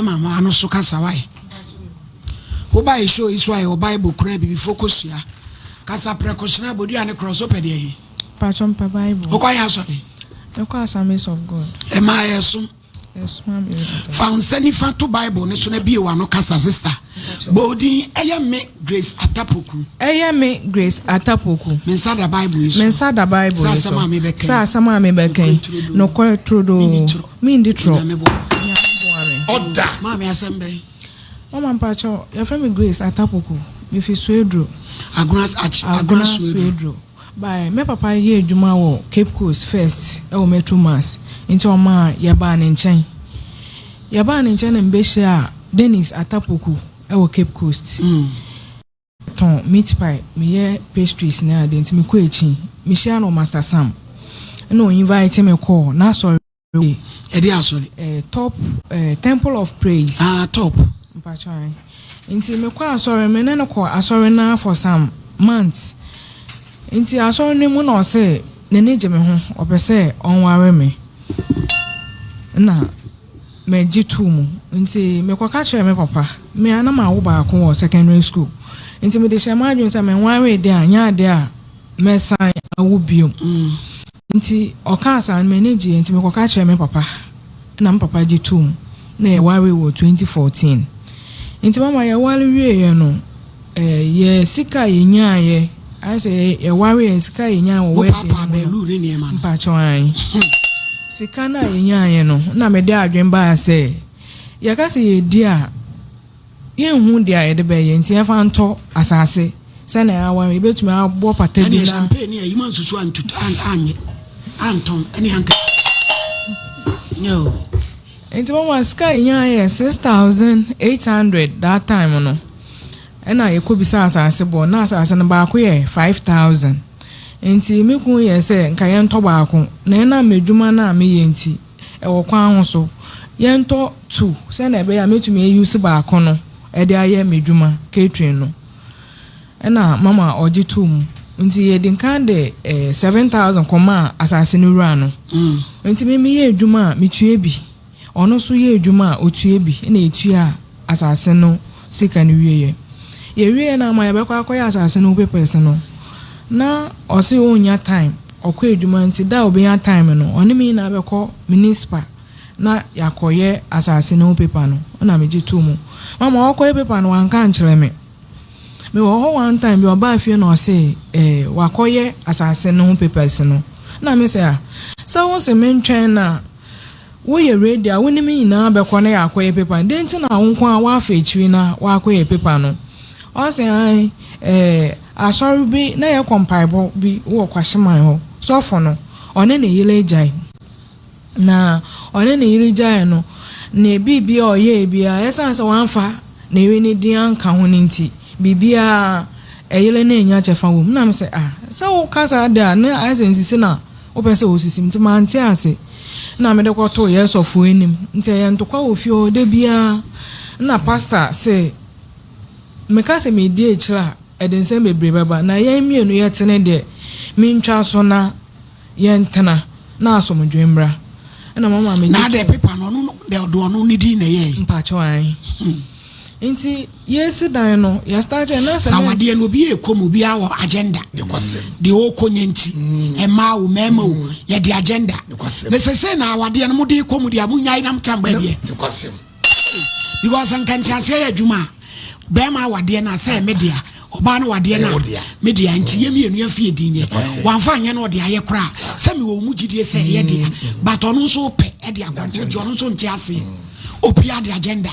mama ma no so kasa why wo buy show is why o bible kura bi focus ya kasa precaution body and cross up dey patron pa bible o kwa ya sorry the Assemblies of God e ma yeso Yes, ma'am. Found sending to Bible, National be one Casa sister. Body, me Grace Atapoku. Me Grace Atapoku. Mensada Bible is Mensada Bible is so. Sama me beke. No call through do. Me in the tro. Order. Mammy Assembly. Mama Pacho, your family Grace Atapoku. If you swedro. Agras swedro. By me papa ye juma wo Cape Coast first e Metro Mass into ma yaba ne nchen mbehia Dennis Atapoku e Cape Coast ton meat pie me ye pastries na de ntimi ko echi me share no Master Sam no invite me call na sorry e dey asori top Temple of Praise top mpacho an nti me kwa asori me ne no ko asori na for some months. Inti asoro ni mu na ose nene je me ho opese onware me na me jitu mu nti me kwaka chere me papa me ana ma wo ba ko secondary school nti me de shema adwon se me nware de anya de a me san awu biom nti okasa me neje nti me kwaka chere me papa na me papa jitu mu na e ware wo 2014 nti mama ya wale wie no ye sika ye nyaaye I say a warrior sika yenya wo we papa belu ni niema mpacho an sika na yenya ye no na me de adwen ba say ya ka say ye di a ye hu dia ye de be ye ntia fa nto asase se na ya warrior betumi abo pata bi na champagne ya yima susu anye anton any hanka no enti mama sika yenya ye 6,800 that time no ena ekobisa asase bo na asase no ba ko ye 5,000 enti meku ye se nka ye nto ba ko na ena medwuma na me ye enti e wo kwan ho so ye nto 2 se na ebe ya metumi e use ba ko no e de aye medwuma catering no ena mama oji 2 mu nti ye din kan de 7,000 koma asase no rua no enti me ye edwuma metue bi ono so ye edwuma otue bi na etua asase no sika no wiye ye na ma yebekwa akoya asase no papers no na osi onya time okwa eduma nti da obiya time no oni mi na beko municipal na yakoye asase no paper no na meji tumu mama okoye paper no wanka nkyere me wo ho one time bi oba afie no osi wakoye asase no papers no na me say so won se mentwen na wo ye ready a woni mi na beko na yakoye paper ndenti na wonko a wa fa echi na wakoye paper no o say asori bi na ye compile bi wo kwahyeman ho so for no one na yele jai na one na yele jai no na bibi o ye bia esan se wanfa na ewe ni din anka ho nti bibia eyele na enya chefa wo na me say se wo kasa da na asensisi na wo pese osisi mti manti ase na me de kwato yes of enim nti ye ntokwa ofio de bia na pastor say meka se me die chira edense bebre baba na ye mienu ye tene de mintwa so na ye ntena na asomdwembra na mama me na de paper no de do no ni di na ye mpacho an nti yes dan no ya start na sawade no bi ekomu bi awo agenda de okonye nti e ma wo mema wo ye de agenda na sese na awade no mo de ekomu de amunyai nam tramba bia because an kan chase ya juma be ma awade na say media oba no wade na media nti ye mienu ya fie dinye wanfa anya no de aye kra se me wo mu gidie se ye de but onu so pe e de akonti onu so nti ase opia de agenda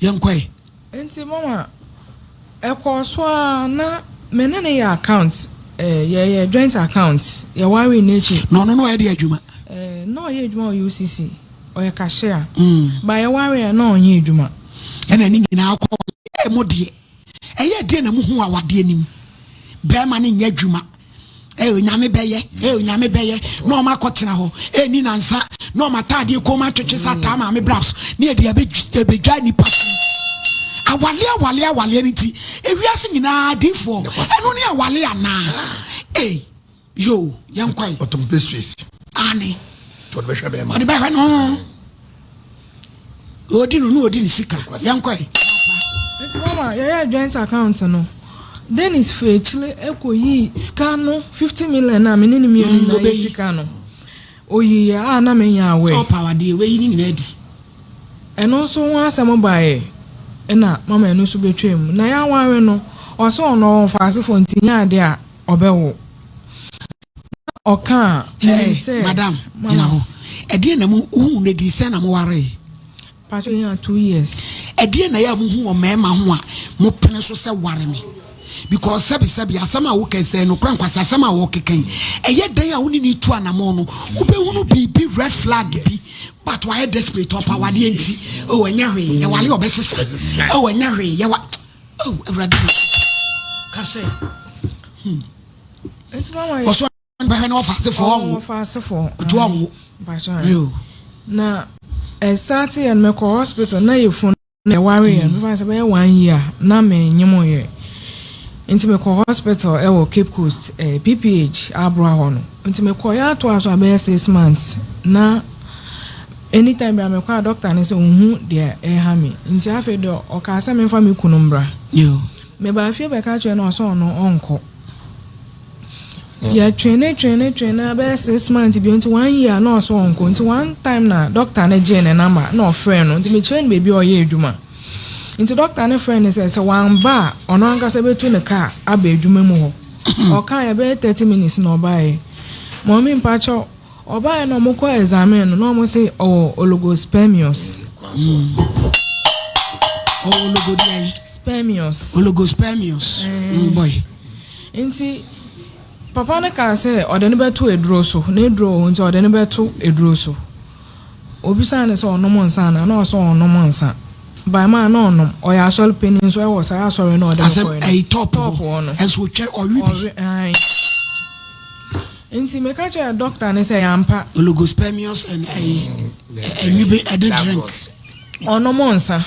yenkwe nti mama ekoso na menene ya account ye joint account ye wari nechi no e de adwuma no ye adwuma UCC o ye cashier ba ye wari na onye adwuma ena ni nyina akọ modie eye de na mu hu awade nim be ma ne nya adwuma onyame beye no ma kotena ho eni nansa no ma tade ko ma twetwe sata ma me brass ne e de abedwa ni pa awale nti ewiase nyina adifo eno ne awale ana yo yankwai otom pastries ani to be hwe be ma de ba hwe no odi no odi ni sika yankwa enti mama ya joint account no Dennis Fechile ekoyi sika no 50 million na menini mienu na sika no oyi ya na menya awe so power dey we yin na di eno so won asem bae na mama eno so betwem na ya wawe no oso no fase fo ntinya ade a obewo oka say madam you know ede na mu hu na di se na mo ware pacho ya 2 years ede na ya mu hu o mema ho a mo pene so se ware me because sabi asama wo kan say no krankwasa asama wo kekan eye dan a woni ni tu anamo no wo be hunu bi red flag bi but why desperate of power dey enti o enya hwe ye wale obesesa o enya hwe ye wa o awrade ka say enti mama o so ba no fast for to onwo na start and me ko hospital na ye phone na worry and me say be 1 year na me nyimo ye enti me ko hospital e wo Cape Coast PPH Abraham no enti me ko ya to aso be 6 months na anytime be me ko doctor ne say unhu de e ha me enti afi de o ka say me fa me kunumbra yo me ba fi be ka che na so no onko ya train about 6 months be until 1 year no so onko until one time na doctor na je number no friend no until me train baby oye adwuma until doctor na friend say one ba ono anka say betu ne car aba adwuma mu ho o kan ya be 30 minutes no buy mommy mpacho o buy no mo ko examine no mo say oligospermios oligospermios boy inti papa na ka say odene beto eduro so na eduro nti odene beto eduro so obisa na say onom nsa na na so onom nsa by man no onom o ya sol penin so e wo say asori na odene ko e top ono enso che owibi nti me ka che doctor na say yampa oligospermios and ewibi ede drink onom nsa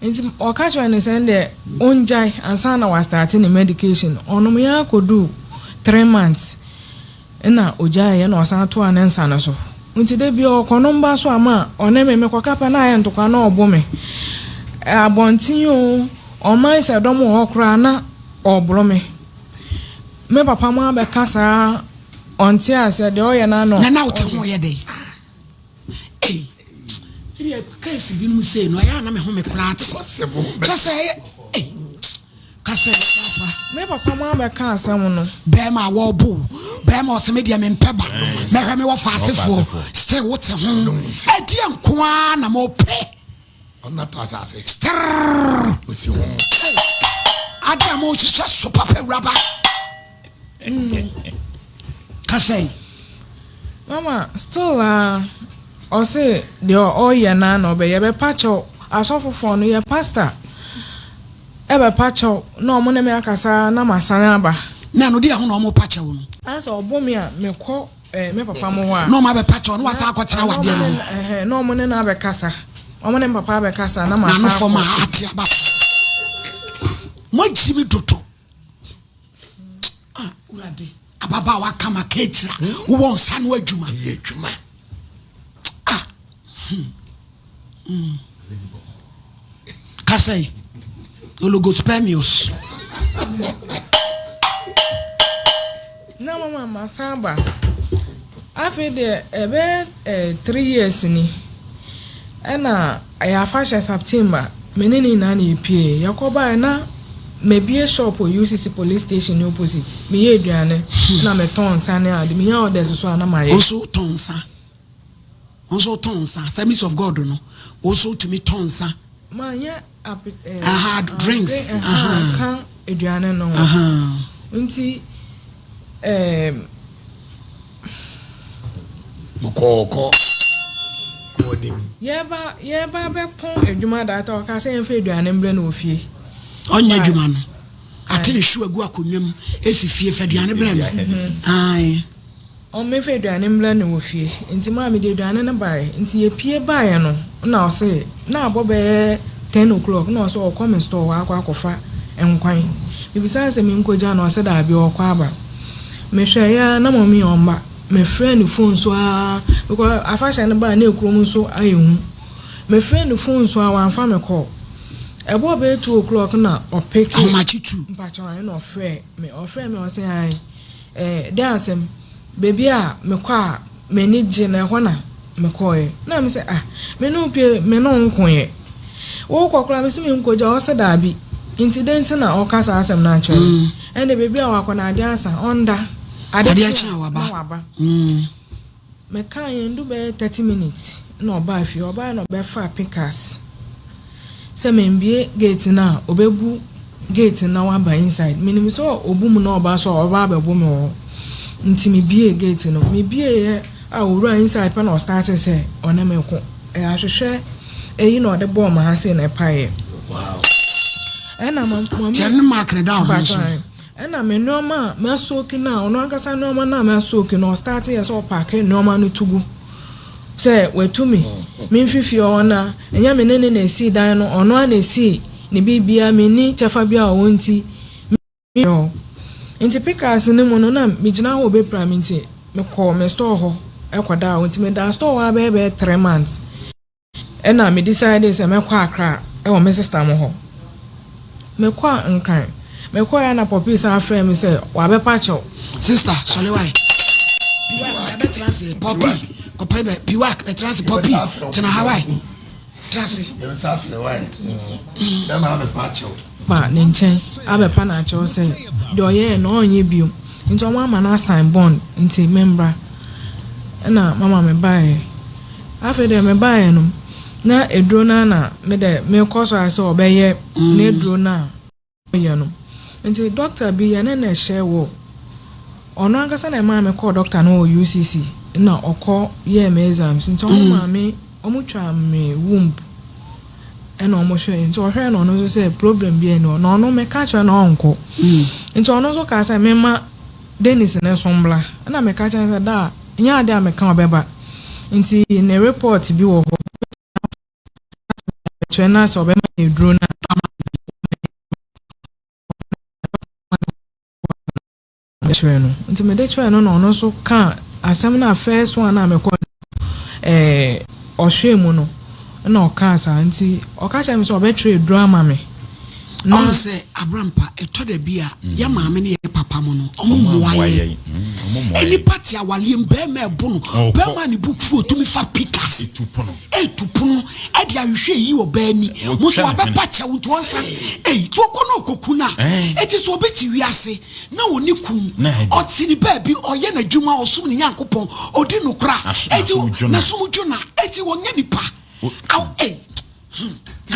nti o ka che na say de onjai ansa na was starting the medication onom ya kodu 3 months na ojaye na osan to anensa na so nti de bi okonomba so ama oneme me kokapa na aye ntokwa na obo me abontin o man se dom okra na obro me papa ma be kasa onti ase de oye na no na wote ho ye dey iri case bi mu say no ya na me ho me krat possible just kase papa ma be ka asem no be ma wo bu be ma o se me dia me mpeba me hwe me wo faasefo still wote ho edi enkoa na mo pe ona to asase osi ho ada mo chicha so papa raba kase mama still o se de o ye na no be ye be pacho asofofo no ye pastor ebe pacho no mo na me akasa na masana ba na no dia ho no mo pacho no asa obomi a me ko me papa mo wa no ma be pacho no wasa akotena wade no no mo ne na be kasa o mo ne papa be kasa na masana na no for ma atia ba mo jimi doto urade ababa wa kama ketra wo won sa no adwuma kasai oligospermios na mama masaba afi de ebe 3 years ni na ya fashion September menini na na epie yakoba na mebie shop UCC police station opposite me ye aduane na me ton sa na ade me ya orders so na maye also tonsa service of God no also to me tonsa manya drinks kan aduane no nti bukoko yeba be pon adwuma data o ka se enfe aduane mbre na ofie onya adwuma no atele hwu agu akonwam esi fie faduane bre no ai o me fe aduane mbre na ofie nti ma me de aduane na bae nti ye pie bae no na o se na abobe 10 o'clock na o so o come store wa akwa enkwan bibisa se me nkoja na o se da bi o kwa aba me hwe ya na momi omba me friend phone so because afasha ne ba na ekrom so ayehu my friend the phone so I want family call. About 2 o'clock na or pick how much it too? But I know fair me or friend me or say I dance him baby me kwa me need jina wana me koye na me say me no pie me no nkoye wo kokora me se me nkoja o se dabi incident na o kasa asem na acho and the baby awakona ade asa onda ade acha waba me kan yen do be 30 minutes na oba afi oba na be fa pickers se me mbie gate na obebu gate na waba inside minimum so obum na oba so oba be bu me wo nti me bie gate no me bie ye awuru inside pa na start say ona me ko ahwehwe eyi na ode ball ma ha say na pae wow ena mom chen mark na down ena me noma me soki na ono ankasa noma na me soki no start ye so park noma no tugu say wetumi me mfifi ona enya me nene na esi dan no ono na esi ne bibia me ni chafa bia o nti yo nti pickers ne mo no na me gina ho be prime nti me call me store ho ekoda o nti me da store wa be 3 months ena me decide say me kwa akra e wo me sister mo ho me kwa nkan me kwa ya na popi sa frame say wa be pacho sister sorry why piwa be trans popi ko pe be piwa be trans popi tina hawai trans e be sa fle why dem ha be pacho ba ne nchen abepa na acho say do ye no onye biom nti o ma na sign bond nti member na mama me bae afi de me bae no na edro na me de me koso ase obeye na edro na ye no nti doctor bi ya na share wo ono ankasa na ma me call doctor no UCC na okọ ye me exams nti o ma me o mu twa me womb ena omo hwe nti o hwe na ono so say problem bi eno na ono me catch na onko nti ono so ka say me ma Dennis na sombla na me catch na da nya ade me kan obeba nti ne report bi wo ho twena so obema e dro na tweno nti me de tweno na ono so kan asem na first one na me ko ohwe mu no na okasa nti okacha me so obetre drama me no say abrampa etoda bia ya maame ne ye papa mo no omomoaye eni party awale mbe me bo no be ma ni book fu otumi fa pikas etupono e dia hwe yi obani mo so abepa che wonto onfa to ko no kokuna eti so obeti wiase na woni kun oti ni ba bi oye na dwuma osum ni yankopon odi no kra eti na sumudwo na eti wonya nipa aw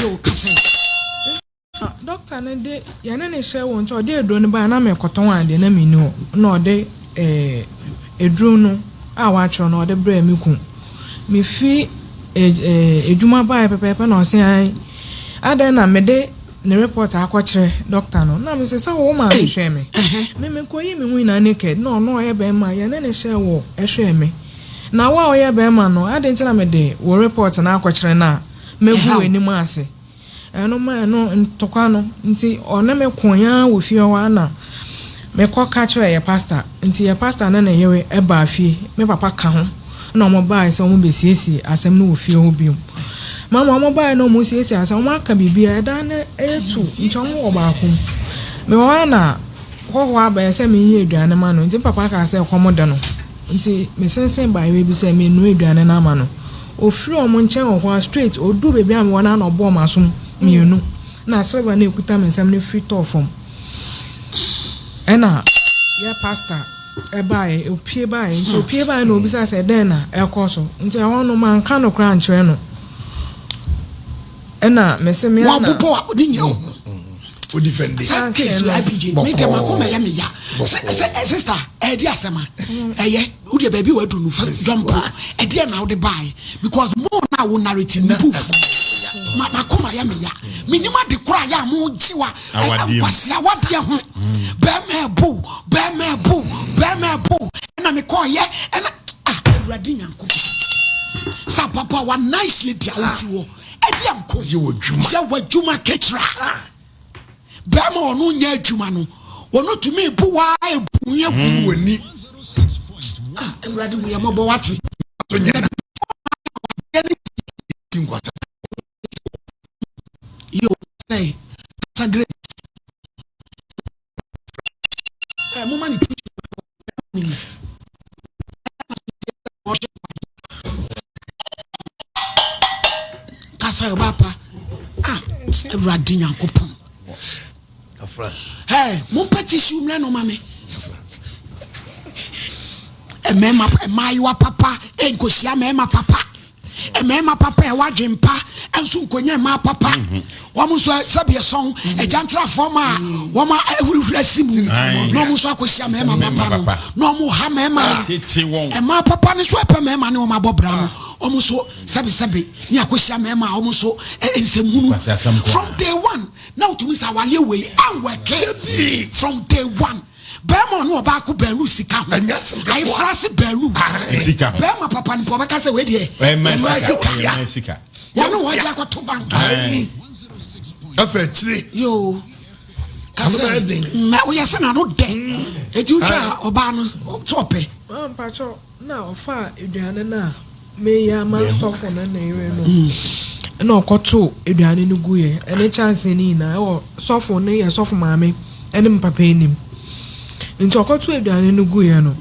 yo kase doctor na de ya na ne share won to de edro ne ba na me koton ade na me no na ode edro no a wa tro na ode bra mi kun mi fi eduma ba pepepe na osin ai ada na me de ne report akọkire doctor no na me se sa wo ma hwe me koyi me hu na naked no oye be ma ya na ne share wo hwe me na wa oye be ma no ade ntina me de wo report na akọkire na megu eni mu ase eno ma no ntokwa no nti ona me konya wo fie wa na me ko catch ye pastor nti ye pastor na yewe e ba fie me papa ka ho na omo ba se omo besiesi asem no wo fie ho biom mama omo ba no mo siesi asem omo aka bibia e da na etu ncho mo oba ko me wa na ho aba se me yi aduane ma no nti papa ka se komoda no nti me sensen ba we bi se me nu aduane na ma no ofiri omo nchen ho straight odu bebi am wona na obo masom mienu na server na ekuta mensam ne free to form ena ya pastor e bae opie bae nti opie bae na obisa se den na ekoso nti hono man ka no kra nchwe no ena meseme na wa bobo odi nyo o defend case IPJ me dem akoma ya me ya sister e di asema eye wo de baby wa dunu fa jump e di na wo de bae because more na wo narrative proof makoma ya me ya minima de kura ya mo jiwa kwasi awade ho be me bu na me ko ye na awrade nyanko sa papa wa nicely dia woti wo e dia nko ye wodwuma kechra be ma onu nya adwuma no wono tumi bu wa ebu ye bu woni awrade mu ya mo bo wati to nya na great. Mama ni kasa bapa Ewurade Nyankopon. Hey, mon petit chumle no mame. Emema emayiwa papa enkosia mema papa. Emema papa e wadwempa enso nkonye ma papa. Womu so sabie son e jantra forma woma ewurura simu. No mu so akosia mema papa no mu ha mema. Ema papa ne so epa mema ne woma bobra no. Omu so sabi ni akosia mema omu so ensemunu from day one. Now to Mr. Wale way and work from day one. Bema no ba ku belu sika ho. I frase belu sika. Bema papa ni poba ka se we de. Sika. Wanu wa ja ko to bank. Afetri. Yo. Kase na we yesa na no de. Eti uja oba no tope. Pacho na ofa eduane na me ya ma sofo na ire no. Na okoto eduane no guye. Ene chance ni na o sofo ne ye sofo maame ene mpapa enim. Nti okoto eduane no guye no.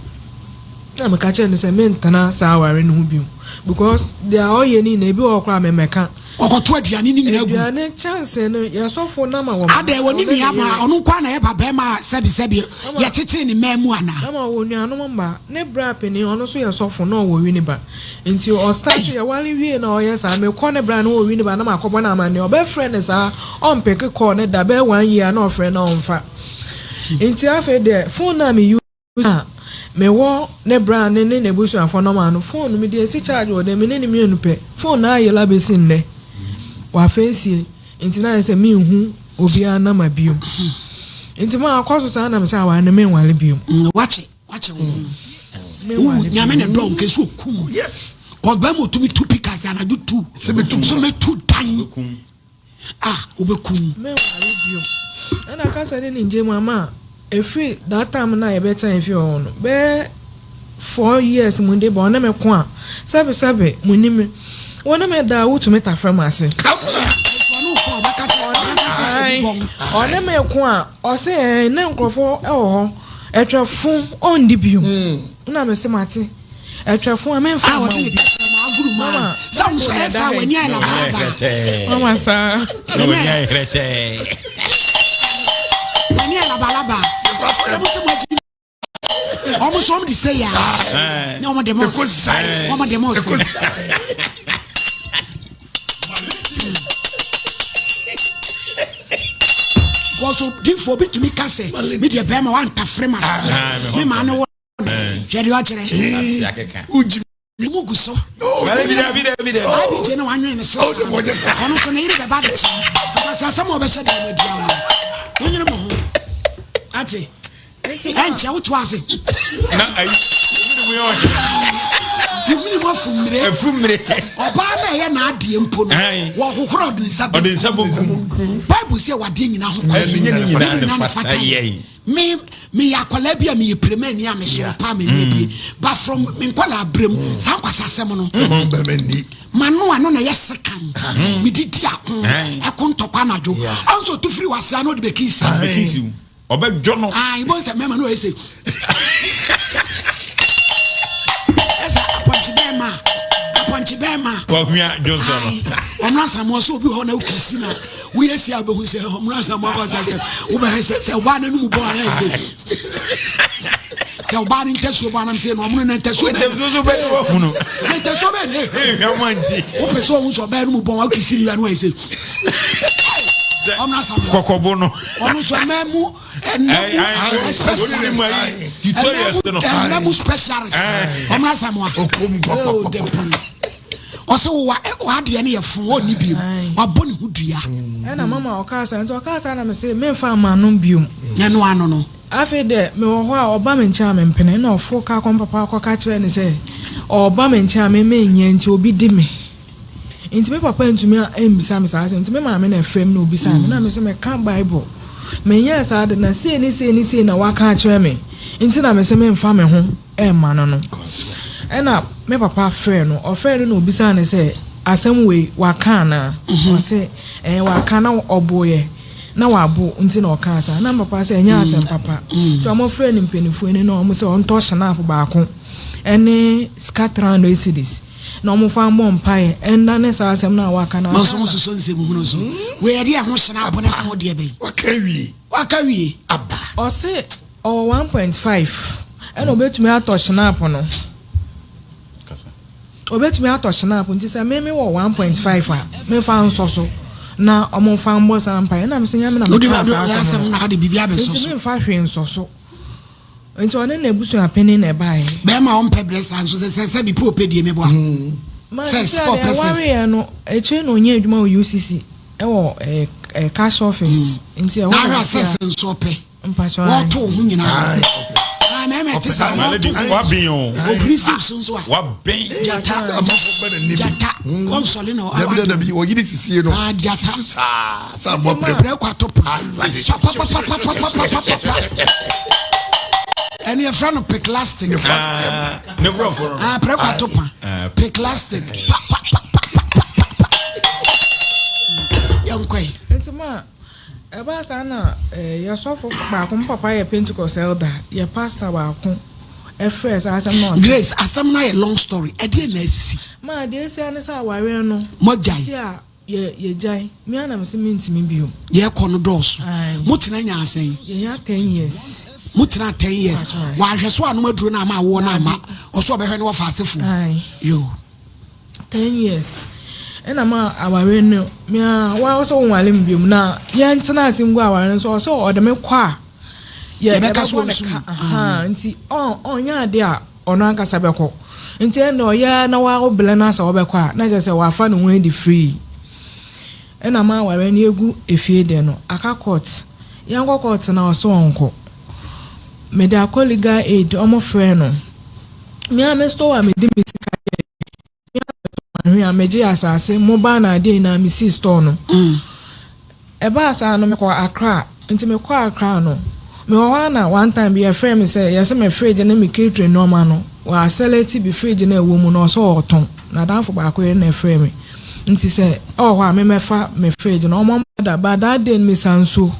Na me ka che ne se mentana sa aware no biom because they are all yeni na ebi okra me meka. Okoto aduane ni nyina gu. Aduane chance no ye sofo na ma wo. Ade woni nua ma onu kwa na ye baba ma sebi ye tete ni memu ana. Na ma wo nua no mba ne bra peni ono so ye sofo na wo wi ni ba. Nti o start ye wali wi na o ye sa me ko ne bra na wo wi ni ba na ma kobo na ma ne obe friend sa on peke ko ne da be 1 year na o friend na on fa. Nti afa de phone na me use me wo ne bra ne ne busu afo no ma no phone me de si charge o de me ne mi enu pe phone na ayela be sin ne wa fancy nti na se me hu obi ana ma biom nti ma akoso sa na me sa wa ne me nwale biom wache wo nyame ne do nke so kum Yes. ko ba mo tumi tu pika na do tu se me tu dan obekum me nwale biom ana ka sa ne nje mama efi that time na e better efi on be 4 years mu de bo na me ko a sabe mu ni me wona me da wutu meta pharmacy ona me ko a o se na nkrofo e wo ho etwefo on di biom na me se mate etwefo a me fa mama some say sa wani ala balaba mama sa wani ala balaba almost somebody say ya no more demos also give for bit to me kase me de be ma wan tafremas me ma no jeri o kire uji mugu so vida abi je na wanwe ne so ono ko na yiri be ba de chi because some of be she dey media onye mo ho ati enche wotu ase na ayi yumini mo fumire oba na ye na ade mpo no wo kokoro odin saboku bible say wade nyina ho nyina fata me yakola bia me prema ni ameso pa me bi but from me nkola abrem san kwasa asem no manu ano na yesekan me didi akon ntokwa najo anso to free wasa no de bekisi obedwo no ibo se mema no ese esa aponchi bema wa hua Johnson omrasa mo so obi ho na ukisi na we esi abehu se omrasa mo ba se wo ba se wa na nu mu bo ara ese se oba ni nteso ba na se no omno na nteso be hunu nteso be ne ya manji wo peso ohun so ba nu mu bo wa ukisi ni anu ese kokobo no onu so memu especially tutorials no memu specialist omrasa mo ose wa de ne yefun oni biom wa boni hudua na mama okasa na me say me fa amano biom ne no ano no afi de me wo ho a oba me ncha me mpene na ofo ka kon papa akoka kire ne say oba me ncha me nya nti obi di me nti me papa ntumi embisa me sa nti me ma me na frame na obisa me na me say me kan bible me nya sa de na say ni na waka kire me nti na me say me mfa me ho e ma no no ena me papa frɛ no ɔfrɛ no obisa ne sɛ asɛm we waka na ɔsɛ waka na ɔboye na wabo nti na okasa na papa say enya asem papa so omo friend mpenifu ni na omo say on to shanap baako ene scatter no cities na omo fa mo mpae enda ne sa asem na waka na so so nsem hunu so we yade a ho shanap na ho de be wakawie aba o say o 1.5 ena obetumi ato shanap no obetumi ato shanap nti say me wo 1.5 a me fa nso na omo fa mbo sa mpae na me se nyame na me asem na hade bibia be so so me fa hwe nso so nti one na ebusu apeni na bae be ma on pebres anso se bi po pedie me boa se sport person no eche no nya adwuma o UCC e wo cash office nti e wo na assess nso pe mpacho wo to hu nyina me te sa wa bion o Christ nso wa ben jata amafo be na jata console no da bi o yidi sisie no jata sa bo pre kwa top and your friend pick lasting ne bro for pre kwa top pick lasting yankoi ntima eba sana ya sofo ba ko papa ya Pentecost elder ya pastor ba ko first asem no Grace asem na a long story e dey na si ma dey si ane sa ware no mo jai si a ye jai mi ana me se mintimi bio ye ko no dos mo tena nya asen ye ya 10 years mo tena 10 years wa hwe so anu maduro na ma wo na ma o so be hwe no wa fa asefo yo 10 years ena ma aware no mi a wa so nwale mbiom na ye ntena asim go aware so so o de me kwa ye be ka so nti nya ade a ono ankasa be ko nti ena o ya na wa obele na sa wo be kwa na je se wa fa no wen di free ena ma aware ni egu efie de no aka court yan go court na o so onko me da colleague aid omo frɛ no me a me store me di misika me a meji asase mo ba na dey na me see store no e ba asa no me ko Accra nti me ko Accra no me wa na one time be a friend me say yes me fridge na me catering normal no wa select be fridge na ewo mu no so oton na danfo ba ko na friend me nti say oh wa me mefa me fridge no mo da ba that day me sanso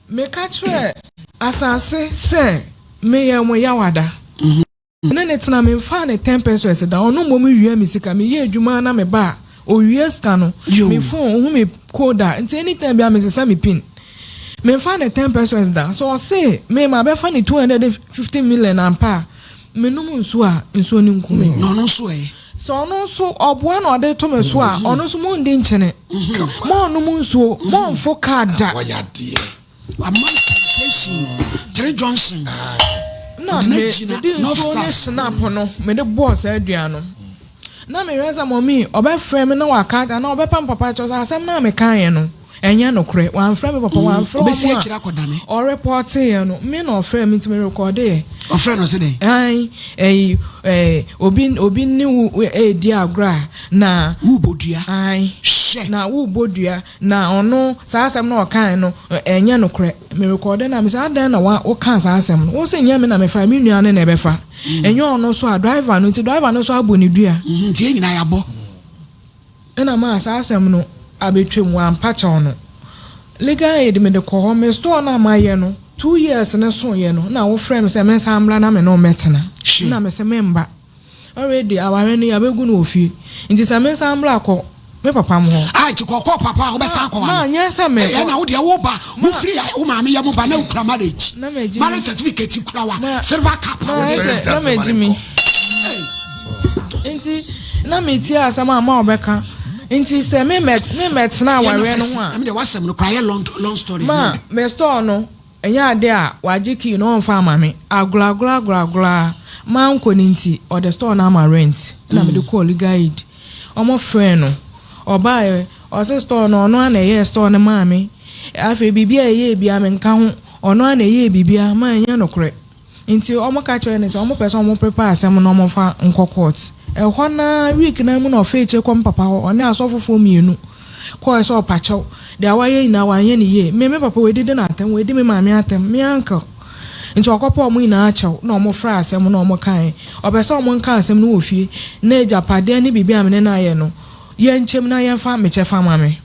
me kachwe asase se me ye mo yawada na netina me fa ne 10 pesos da onu mo me wi misika me ye adwuma na me ba o wi ska no me phone hu me koda nti anytime bia me sesa me pin me fa ne 10 pesos da so say me ma be fa ne 250 million ampa me no nso a nso ni nkume no so so no so obo na ode to me so a ono so mo ndi nchene mo no mo nso mo mfo kada wa ya die Amplification 3 Johnson na me no snap no me the boss aduano na me reza mommy obe frame na waka na obe pam papa cho asem na me kan no enye no kre wan frame papa wan frame obe si akira kodane o report e no me no frame me record e o frame no se dey obi ni e di agra na wu bodua na wu bodua na ono sa asem na o kan no enye no kre me record na me say adan na o kan sa asem no wo se nya me na me fa me nua ne na be fa enye ono so a driver no so aboni dua nti nyina ya bo ena ma sa asem no abetwem wa mpacha no legal aid me de ko me store na ma ye no 2 years na so ye no na wo frame say me samla na me no metena na me say memba already aware no ya begu no ofie nti say me samla ko me papa mo ti ko papa wo be san ko wa ma nya say me ya na wo de wo ba wo free wo ma me ya mo ba na ukra marriage na me ji marriage certificate kura wa silver cap na me ji mi nti na me ti asama ma obeka nti se me met na aware no ho a me de wasem no cry long story ma me store no enya ade a wajiki no mfa amame agula ma nko nti o the store na ma rent na me de call guide omo friend no oba o se store no ono na ye store ne maame afi bibia ye bia me nka ho ono na ye bibia ma enya no kre nti omo ka chere ne se omo person omo prepare asem no omo fa nko court ho na week na mu na ofa eche kom papa ho oni asofofo mienu ko eso pacho de awaye ina wanye ni ye me papa we dide na atem we di me maame atem me uncle nti okopo omo ina achew na omo fra asem na omo kan obese omo nka asem no ofie na ejapade ni bibia me na ye no yenchem na yemfa meche fa mame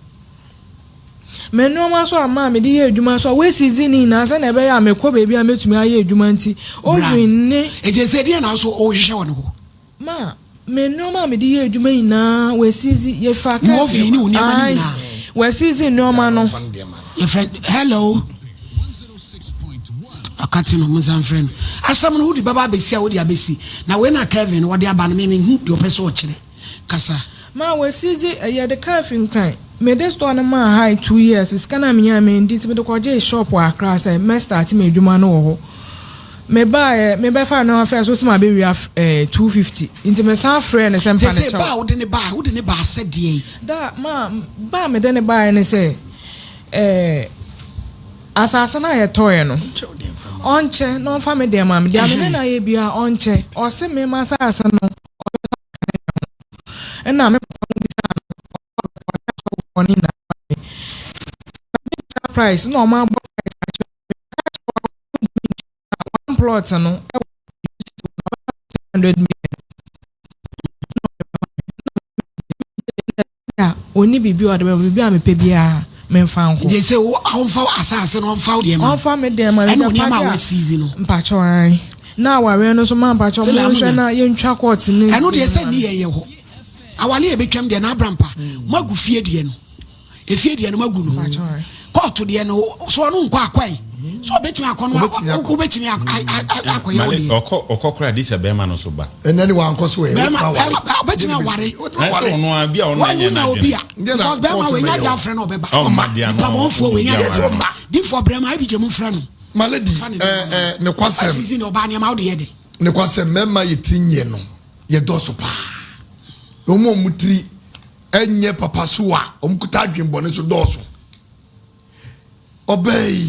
me no ma so ama me de ye adwuma so we season na se na be ya me ko bebi a metumi aye adwuma nti o hwenne eje se de na so o hwehwe won ho ma me no ma me de ye adwuma ina we season ye fa ka wo fi ni uniama ni na we season no ma no your friend hello akati no muzan friend asam no wudi baba besi a wudi abesi na we na Kevin wodi aba no me hu de opeso o kire kasa ma we season ye de Kevin kan me de store na ma high 2 years iskana me nya me ndi ti me de ko je shop wa akra say me start me adwuma no ho me ba fa na fa so ma be wi 250 inti me san friend na sem pa na chaw ba wudi ne ba sadie da ma ba me de ne ba ne say asasa na ye toye no onche no fa me de ma me de me na ye bia onche o se me ma asasa no na me money na price no ma price one plot no 100 million ya oni bibi o de bibi a me pe bia me fa nko je say o fa asase no fa de ma on fa me de ma me ma we season no mpacho an na ware no so ma mpacho mo hwe na ye ntwa court ni eno de say ni ye ho awale e betwam de na abrampa magu fie de no efie de no magu no court de no so no nko akwai so betumi akono ko betumi akoya odi okokra dis e be ma no so ba enani wa anko so e betumi aware so no abia ono anya na obia because be ma we nya dia frɛ no obeba pa mo fo we nya dia di for brema abi je mu frɛ no malady ne kwasem season oba ne ma odi ye de ne kwasem mema yetinye no ye doso pa omo mutri enye papa so a omkuta adwenbɔ ne so doso obey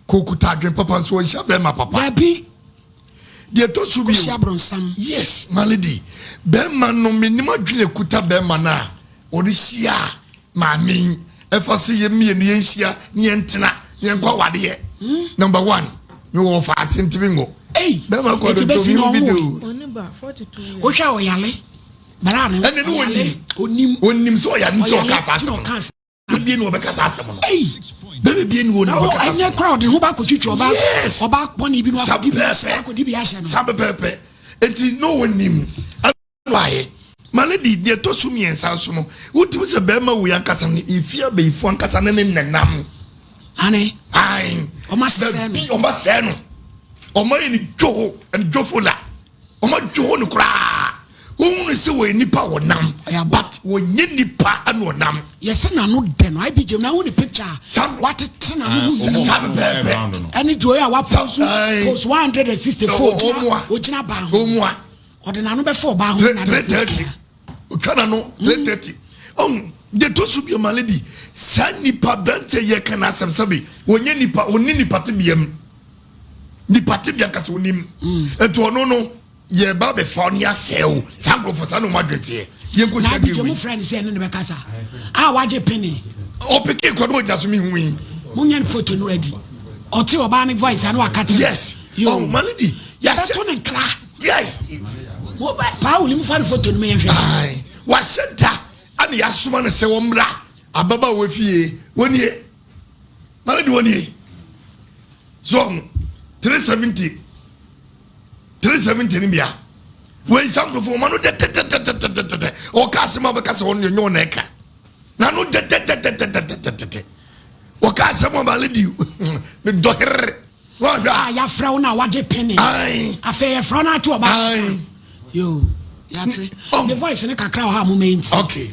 kokuta adwen papa so hia be ma papa baby de to so bi yes malady be ma no minim adwene kuta be ma na odi hia ma min efase ye mienu ye hia ne entena ye nkwa wade ye number 1 me wo fa asentibi ngo be ma ko do video oni ba 42 o hwa o yale bara no ene no onim so ya nti o kasa so bi no be kasa asem no baby bi ni woni be kasa anya crowd hu ba ko twitwa oba boni bi no akodi bi ahye no sabe pepe enti no onim anwaye malady de to sumi ensa so no wotimi se be ma wo ya kasa no ifia be ifo kasa ne nenam ane ai o ma se no o ma ni jo en jofola o ma jo ni kra wonu se we nipa wonam but wonye nipa an wonam yes na no de no ibj na woni picture what na no sabe bebe any joy a wa post 164 ogina ba ho omwa ode na no be for ba ho na 330 otwana no 330 de to su bi malady sa nipa brante ye kana asem wonye nipa oni nipa te biam nipa te bia kasa onim eto no ye ba be fa ni asel sa grofo sa no madwete ye ko sia ge we friend say no be kasa waje penny o peke ko no jaso mi hu yi munya photo no ready o ti oba ni voice anu akati yes malady yes to ne kra yes wo ba pa wo lim fa photo no me hwe ai wa senta ani ya suma ne se wo mra ababa wo fie woni malady woni so 370 ni bia we sample for manu de o kasema be kasa won nyo na eka na no de o kasema malady me doher wa ya fra una waje penny ai afa ya fra na to oba ai yo yati the voice ne kakra ha moment okay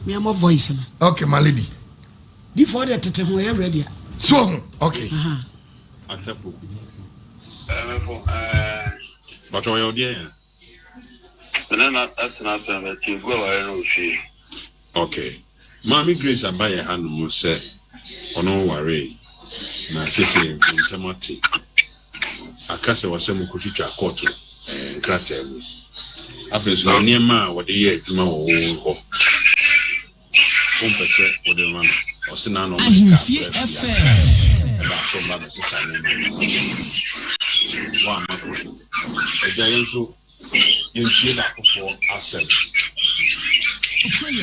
me am voice no okay malady before the tete ho ya ready so okay atapo but oyo dia na atana ti go wa no fi okay mami Grace abaye hanu mo se ono ware na sese ntamati akase wasemu kutitwa court nkratem afeso niema wode ye adwuma wo ho kompese wode man osina no Ahenfie FM ba so ba no sesa ne wa ma ko eja yenso yentie na kofo asem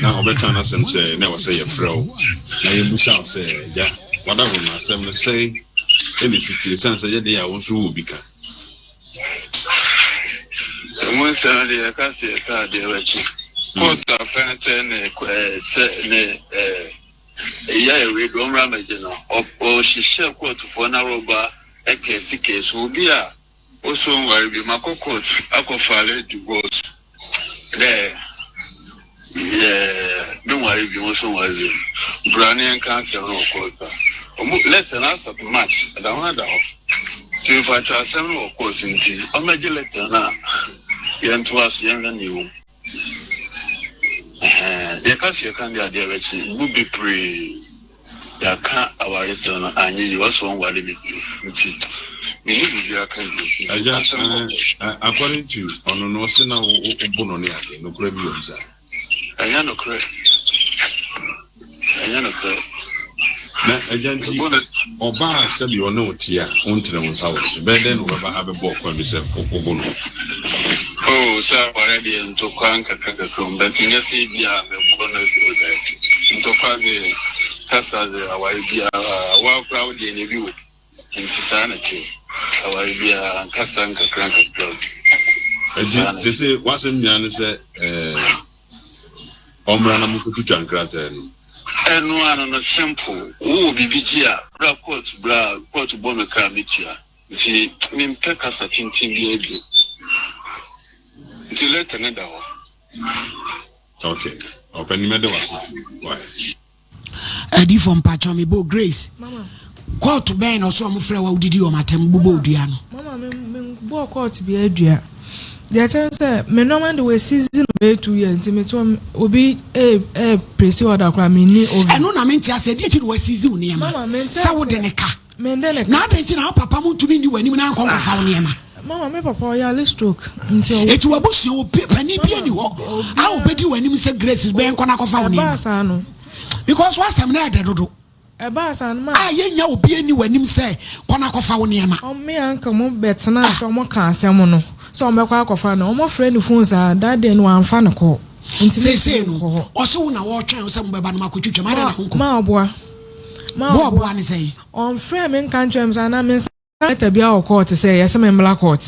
Now Obeka Sam say never say a fro. Now you shall say, yeah, whatever my Sam say, any city sense a day I want to become. Most of the Acacia card, the rich. What a fancy we don't ramage or she shall quote for an hour bar, a case will be a also will be my coat, aquafale to go there. Yeah, don't worry, you also was Brownie and Cancer no quarter. Let an answer to match, and I wonder to if I try some more quotes in tea, or maybe letter now. Young to us, young and you. The Cassia can be a direction, will be pre. There can't our son, and you also want to be. I just, according to on no sinner, Bononia, no premiums. I am no correct. Na agenti oba said you know tia until on house but then we have a book when we say ogono oh sir already into kwanka kakakrom but ngasi bia be bonus into kwaze kasa ze awai bia wa crowd dey ne biwo into sanity awai bia kasa nkakranka crowd agenti say what's in me say omra na mukutu chankrata no enu ano no simple wo bibijia bra court bo me ka metia nti mimpe kasa tintin bi edu nti let na dawo okay open me de wasa why edi from pacho bo Grace mama court ben no so mo frɛ wa udidi o matem bubo odua no mama me bo court bi adua. The chance me no man the season be 2 years me to obi presi order kwa me ni over eno na me ntia se die chi no season ne ma sa wo de ne ka me de ne na de nti na papa mu tumi ni wani na nkon fa wo ne ma mama me papa ya le stroke nti eti wa bosi o pani bia ni ho a obedi wani mi se Grace be nkon akọfa wo ne ma because what some na de dodo e ba san ma ye nya obi ani wani mi se kon akọfa wo ne ma o me anka mo betena so mo ka asem no so me kwa akọfa no mo friend phones that day no amfa no ko nti say no o so na wo twen so mbeba no makotwetwa ma da honko ma oboa ne say on friend men kan twem sa na men sa bia o court say yes me mla court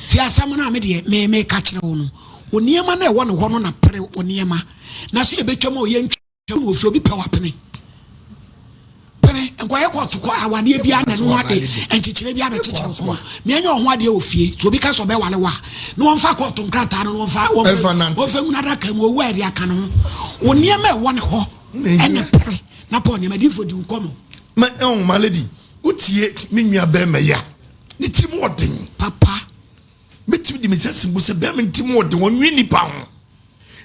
ti asam na me de me ka kire wo no oniema na e wo no ho no na pere oniema na so e betwam o ye ntwa no ofi obi pe wapene nkwaye kotu kwa awade bia na no ade enchichire bia be chichire ko me anya ho ade ofie so bi ka so be wale wa no wonfa kotu nkrata no wonfa wonfa mu nada ka mu owu ade aka no oniema e wone ho ene pere na po ne madifo di nkomo ma my lady utie me nua be me ya ni timu odin papa metimi di me sesimbu se be me timu odin won wi nipa ho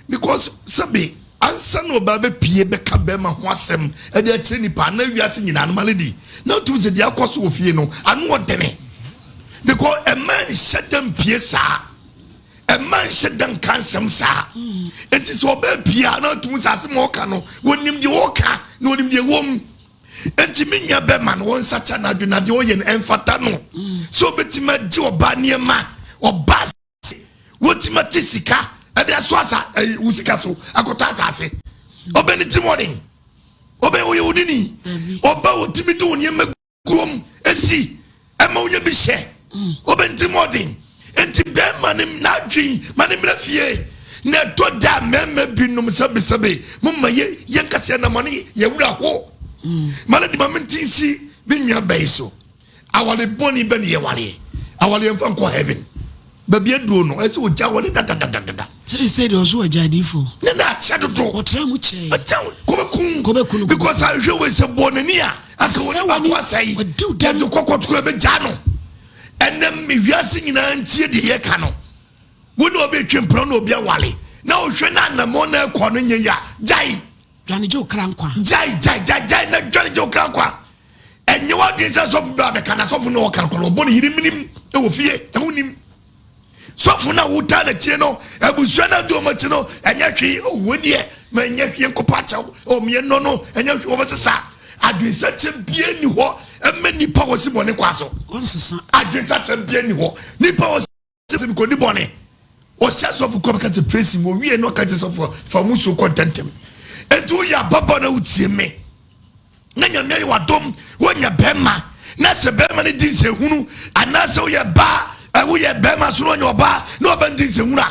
because sabe ansa no ba be pie be ka be ma ho asem e de akire nipa na wiase nyina no maledi na tu se dia koso ofie no anu odene because a man shedam pie sa a man shedam kansem sa it is oba pie na tu se asem o ka no wonim de o ka na wonim de wom enti menya be man won sacha na adwena de o ye no enfata no so betima di oba niema oba wotima tisika ade aswasa usika so akota asase obeni timodin obe oyudini oba otimi do niema krom esi ema onye bi hye obeni timodin enti be manim na adwin manim na fie na to da mema binum sebe mumma ye kase na mani ye wura ho maladi mamenti si binwa beiso awale boni ben ye wale awale mfa nko heaven baby edu no ese oja wale da say they also ajadifo na chedo do otra mu che kobekun because I hwe we se bonani a aka woni akwasai dem kokoto be ja no enem me wiase nyina ntie de ye ka no woni obetwe mpro na obi awale na ohwe na anamo na ekọ no nye ya jai dwane jo krankwa jai na dwane jo krankwa enye wa de se sofu ba be kana sofu no kalkolo boni hiri minim e wo fie e wonim sofu na wuta na chie no ebusua na do machi no enya hwe wodie ma enya hwe nkopacha o me no enya hwe obesesa adwensa che bie ni ho emme nipa wo se bone kwaso onsesa adwensa che bie ni ho nipa wo se bi ko ni bone o chance of come ka the praise mo we no ka just for mu so contentem etu ya baba na utie me na nyame yi wadom wonya bema na se bema ni din se hunu anase wo ye ba wo ye bema so wonya oba na oba din se hunu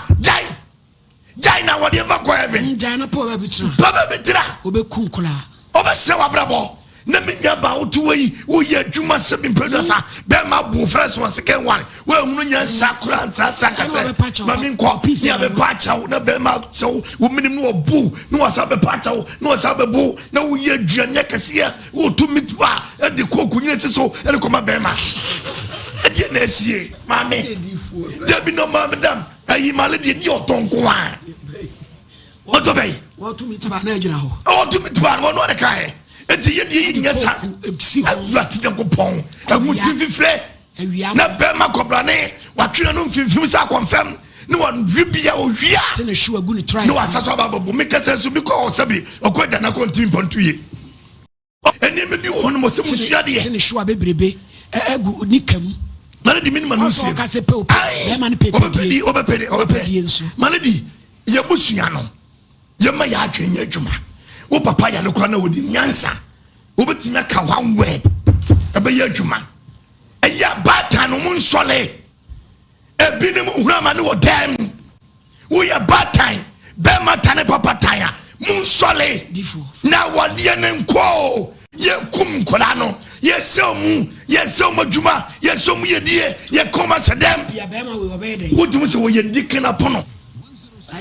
jai na whatever go heaven jai na po ba bitra obeku nkula obese wabrabo na menya ba otuwe wo ye adwuma se producer bema bo first one second one we hunu nya sakura ntrasaka se mami nko ya be pacha na bema so wo minim no obu no wasa be pacha no wasa be bu na wo ye aduane kase wo to mitba e de koku nyine so e ko ma bema e de na esie mami debi no madam ayi maledi di otonko a oto bay wo to mitba na agina ho o to mitba no no de kai enti ye die nyesa awati de ko pon amu tififre na bema kobrane watwena no mfimfim sa confirm ne wan bibia o hwia te na hwa gu ni try no asaso babu me kase so because sabi okoja na kontim pontuye eni me bi wo no mo se musua de te na hwa bebrebe egu nikam maledi minimum no se ka se pe o bema ne pepe obepedi maledi ye busua no ye ma ya atwenye adwuma wo papa ya lekura na wodi nyansa wo betimi aka one word ebe ya adwuma eya bata no mun sole ebinim hurama ne wo dem wo ya bata be mata ne papa taya mun sole na wode ne nko ye kum kola no ye semu adwuma ye somu ye die ye koma sedem ya be ma we obede wo dum se wo ye dikena pono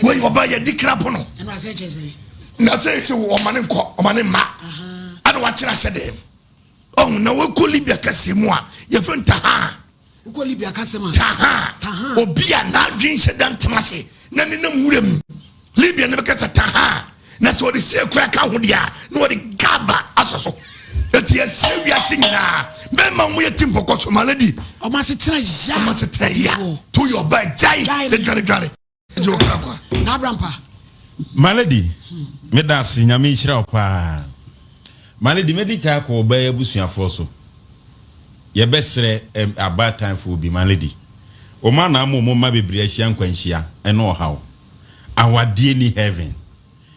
wo ye oba ye dikena pono eno ase cheze na say wo omane ma ana wa kira hyede on na we ko Libya kasemu a ye front ha ko Libya kasema taha obi a na adwin hyede ntemase na ne namurem Libya ne bekasa taha na so de se kura ka ho dia na wo de gaba asoso eti ya sevia sinyina be ma mu yetim pokoso maladi o ma se tena ya to your bag jai le gane jo kwa na brampa maladi me da se nyame hira opa maladi medical ko ba abusuafo so ye besre about time for be maladi o ma na mo ma bebre ahia nkwanhia ene o hawo awade ni heaven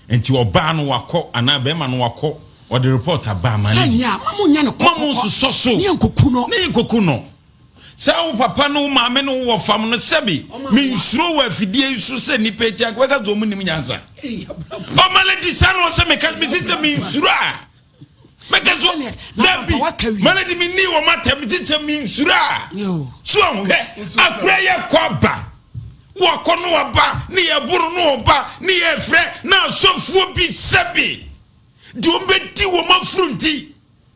enti oba no wakọ ana be ma no wakọ o the report aba maladi nya mamu nya no mamu so ni nkoku no sa wo papa no maame no wo fam no sebi min suro wa fidie so se ni pecha kweka zo mu nim nyansa o maladi sa no se me ka mi tete min suro a meka zo dabi maladi mi ni wo mata mi tete min suro a so ho he akura ye kwaba wo kono waba ni ye buru no oba ni ye frɛ na sofuo bi sebi di ombeti wo mafrunti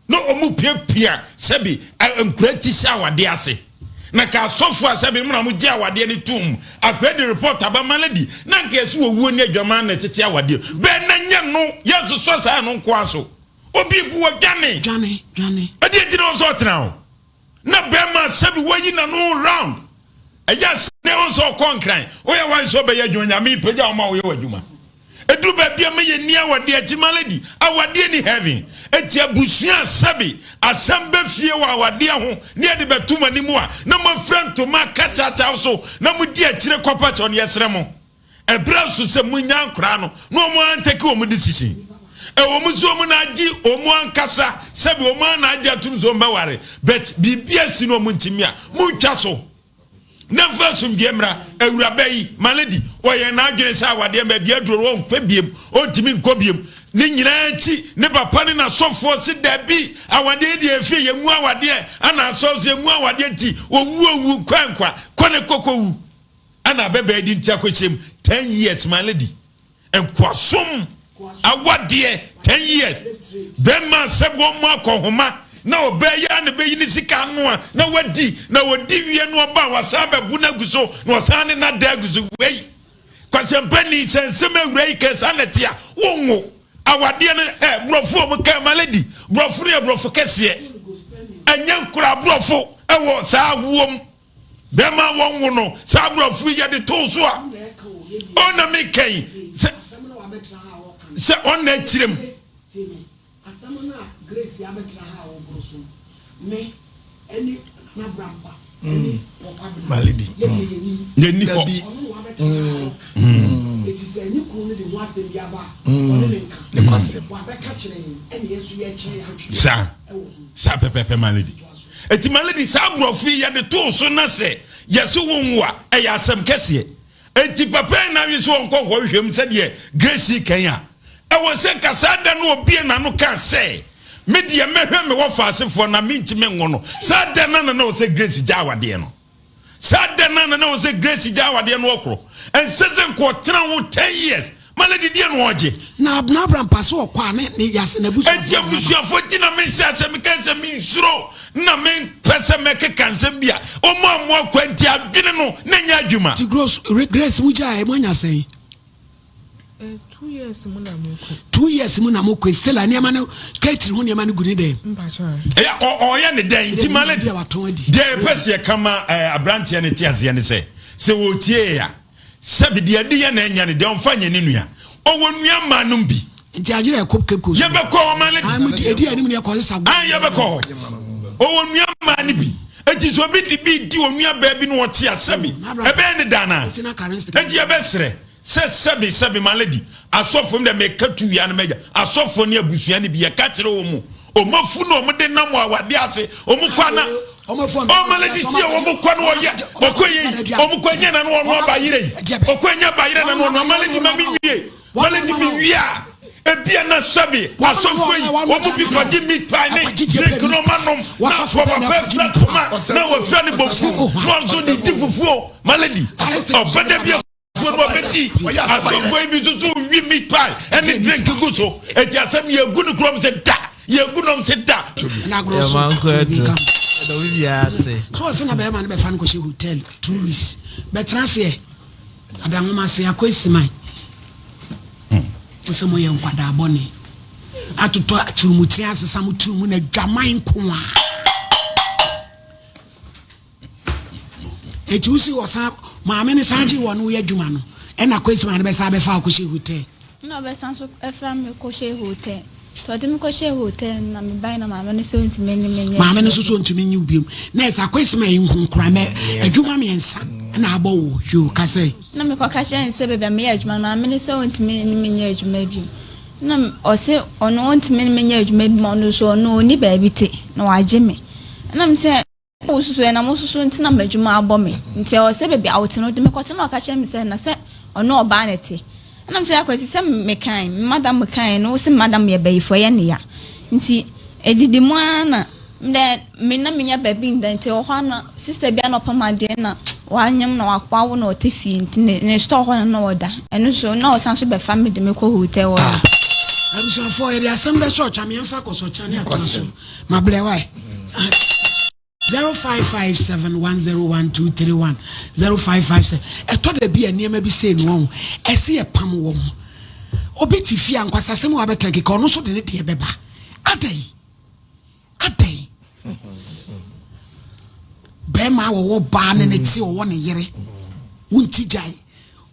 no omu piapia sebi enkurati sha wade ase na ka sofu asebi mu na mu gia wade ni tum akwedi report aba maladi na nke esi wo ni adwama na tete awade be na nya no yeso so sa no nko aso obi bu wo dwane ade edi no so tena o na be ma sebi wo yi na no round eja ne on so konkran o ya wan so be ya dwonya mi peja o ma wo ye wadwuma edu ba bia me ye nia wade achi maladi awade ni heaven eti abusua sabi asamba fie wa awade ho ne de betuma ni mu a na mo frento ma kachacha so na mo di akire kopa cho ne yesre mo ebra so se munya nkra no no mo anteke o mo decision e o mo zo mo na agi o mo ankasa sabi o mo na agi atum zo mba ware but bibia si no mo ntimi a mo ntwa so never sum gemra ewurabai maladi oye na adwene sa awade ma bia duro won kwabiem o ntimi nkobiem ni nyina chi ne papa ne na sofo si dabi awade di efi ye mu awade ana so se mu awade ti owu kwankwa kone kokowu ana bebe di ntia kwechem 10 years maladi enkwasom awade 10 years bema sebo mu akohoma na obeya ne beyi ni sika no a na wadi wie no ba wasabe bu na guso na wasane na da guso wei kwasempani sensem awrei kesa netia wonwo awade ne brofo mu ka maladi brofo ne brofo kese anya nkura brofo ewo sa wom bema wonwo no sa brofo ye de to so a ona me kai se ona chirem grace ya betra ha wo broso me eni na brampa eni papa maladi ye ni ko it is any cool the one thing yaba the question sa pepe malady eti malady sa brofi ya de to so na se yeso wonwa e ya asem kese eti papa na wi so onko hwehwem se de grace kan ya e wo se kasa da no obi na no kan se me de mehwe me wo fa asefo na me ntime ngo no sa da na wo se grace ja wade no sa da na wo se grace ja wade no okro en sezen ko tena wo 10 years malady die no oje na Abraham pass wo kwa ne yase na busu eti abusuafo di na me se asem kan se me nsuro na me pese me ke kansem bia o mo kwanti adwene no na nya adwuma ti grace mu ja e mo nya sen 2 years mu na mo ko 2 years mu na mo ko still ani ama no ketri ho ni ama no guni dem mpacho o ya ne den ti malady de pese kama abrantie ne ti ase ne se wo tie ya sabi de ade ya na nya ne de onfa nya ne nua o wonua ma no bi nti agire ekop kepko ye be ko malady am edi ani mu ne ko se sago ye be ko o wonua ma ne bi eti so bi di onua ba bi no wote asabi ebe ne dana eti ye be sere sebi malady asofo de me katu ya na meja asofo ne abusua ne bi ye ka kire wo mu o mafu no mo de nam awade ase o mu kwana o malady tie o mu kwana o ye okoye o mu kwanya na no no ba yire okwanya ba yire na no malady ma mi wie malady mi wia ebia na sabi asofo yi o mu bi ko di meat pie ne drink no manom na ko ba first na wo fa ni bofu no so di difufu malady o bede bi for no bedi asofo yi bi tutu wi meat pie and drink go so e ti asem ye gu no krom se da ye gu no se da na grosso do we ase so se na be ma ne be fa no ko she hotel tourist be transfer adamu ma se akwesiman osemo ye nkwada abone atoto atumuti asesa mutumu na dwaman koa eti usi wosa maame ne sanji wonu ye dwuma no e na kwesiman be sa be fa akohye hotel no be sanso efam akohye hotel so dem akohye hotel na me bai na maame ne so ntime ne menye maame ne so ntime nyi ubiem na esa kwesiman yin kunkura me adwuma me ensa na abo wo yo ka say na me kwa ka hye nse bebe me adwuma na maame ne so ntime ne menye adwuma bi na o se ono ntime ne menye adwuma bi ma no so no ni ba bi te na waje me na me se osusu na mo susu ntina madwuma abo me nti o se bebe awte no de me kwate na ka hye me se na se ono oba na te na me se akwesi se me kan madam kan no se madam ye bayifo ye ne ya nti ejidi mu ana me na menya baby ndante o hwana sister bia no pamade na wanyam na wakwawo na otefi nti ne store hwana na oda eno so na o sanso be family de me ko hotel wa am so for area assembly church am yenfa ko so chane ma ble why 0557101231 0557 eto da bia niam bi say no ese ye pam wo mo obi ti fi ankwasasem wa betreke ko no so de ne de beba adai be ma wo ba ne ti wo ne yere wunti jai